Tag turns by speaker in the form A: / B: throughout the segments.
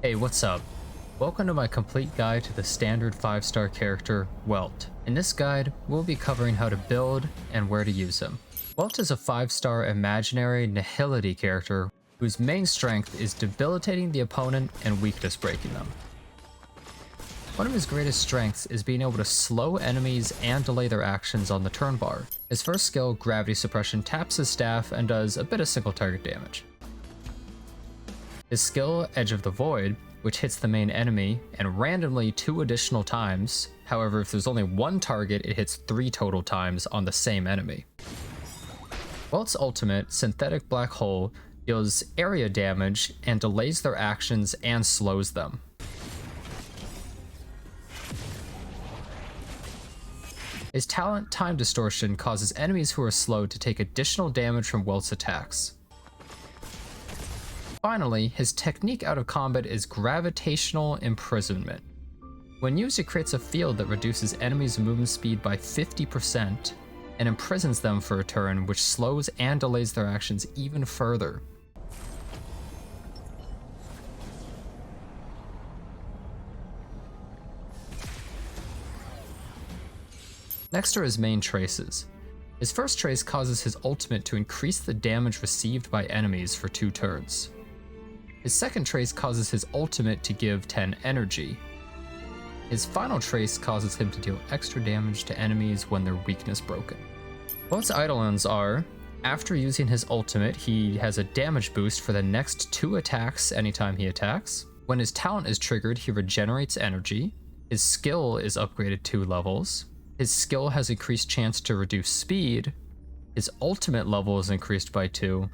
A: Hey, what's up? Welcome to my complete guide to the standard 5-star character, Welt. In this guide, we'll be covering how to build and where to use him. Welt is a 5-star imaginary nihility character whose main strength is debilitating the opponent and weakness breaking them. One of his greatest strengths is being able to slow enemies and delay their actions on the turn bar. His first skill, Gravity Suppression, taps his staff and does a bit of single target damage. His skill, Edge of the Void, which hits the main enemy and randomly 2 additional times. However, if there's only 1 target, it hits 3 total times on the same enemy. Welt's ultimate, Synthetic Black Hole, deals area damage and delays their actions and slows them. His talent, Time Distortion, causes enemies who are slowed to take additional damage from Welt's attacks. Finally, his technique out of combat is Gravitational Imprisonment. When used, it creates a field that reduces enemies' movement speed by 50% and imprisons them for a turn, which slows and delays their actions even further. Next are his main traces. His first trace causes his ultimate to increase the damage received by enemies for 2 turns. His second trace causes his ultimate to give 10 energy. His final trace causes him to deal extra damage to enemies when their weakness broken. Welt's Eidolons are, after using his ultimate, he has a damage boost for the next 2 attacks anytime he attacks. When his talent is triggered, he regenerates energy. His skill is upgraded 2 levels. His skill has increased chance to reduce speed. His ultimate level is increased by 2.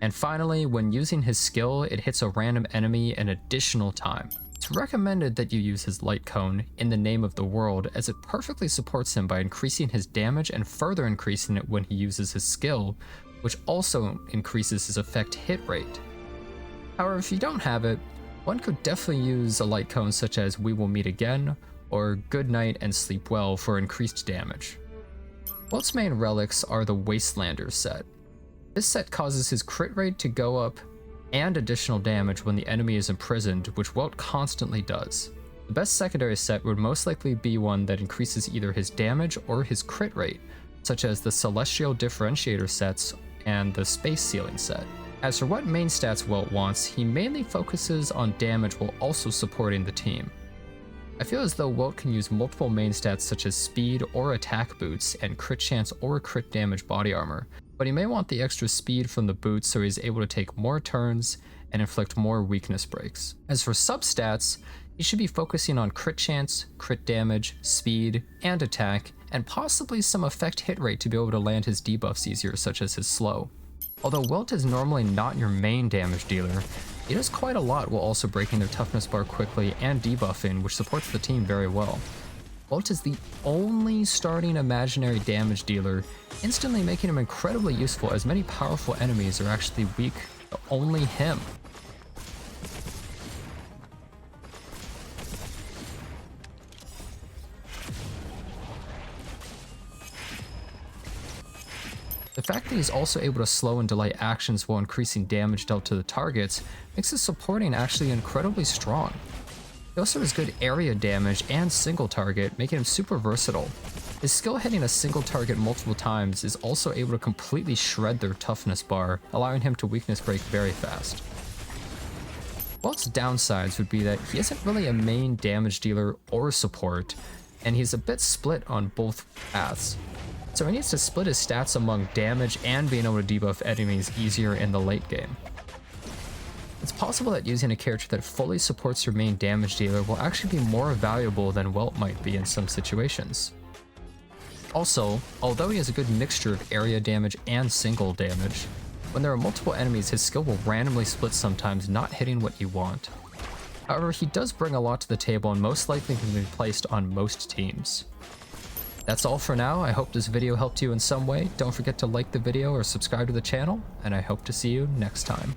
A: And finally, when using his skill, it hits a random enemy an additional time. It's recommended that you use his Light Cone in the name of the world, as it perfectly supports him by increasing his damage and further increasing it when he uses his skill, which also increases his effect hit rate. However, if you don't have it, one could definitely use a Light Cone such as We Will Meet Again or Good Night and Sleep Well for increased damage. Welt's main relics are the Wastelanders set. This set causes his crit rate to go up and additional damage when the enemy is imprisoned, which Welt constantly does. The best secondary set would most likely be one that increases either his damage or his crit rate, such as the Celestial Differentiator sets and the Space Ceiling set. As for what main stats Welt wants, he mainly focuses on damage while also supporting the team. I feel as though Welt can use multiple main stats such as speed or attack boots and crit chance or crit damage body armor, but he may want the extra speed from the boots so he's able to take more turns and inflict more weakness breaks. As for substats, he should be focusing on crit chance, crit damage, speed, and attack, and possibly some effect hit rate to be able to land his debuffs easier, such as his slow. Although Welt is normally not your main damage dealer, he does quite a lot while also breaking their toughness bar quickly and debuffing, which supports the team very well. Welt is the only starting imaginary damage dealer, instantly making him incredibly useful as many powerful enemies are actually weak to only him. The fact that he's also able to slow and delay actions while increasing damage dealt to the targets makes his supporting actually incredibly strong. He also has good area damage and single target, making him super versatile. His skill hitting a single target multiple times is also able to completely shred their toughness bar, allowing him to weakness break very fast. Welt's downsides would be that he isn't really a main damage dealer or support, and he's a bit split on both paths. So he needs to split his stats among damage and being able to debuff enemies easier in the late game. It's possible that using a character that fully supports your main damage dealer will actually be more valuable than Welt might be in some situations. Also, although he has a good mixture of area damage and single damage, when there are multiple enemies, his skill will randomly split sometimes, not hitting what you want. However, he does bring a lot to the table and most likely can be placed on most teams. That's all for now. I hope this video helped you in some way. Don't forget to like the video or subscribe to the channel, and I hope to see you next time.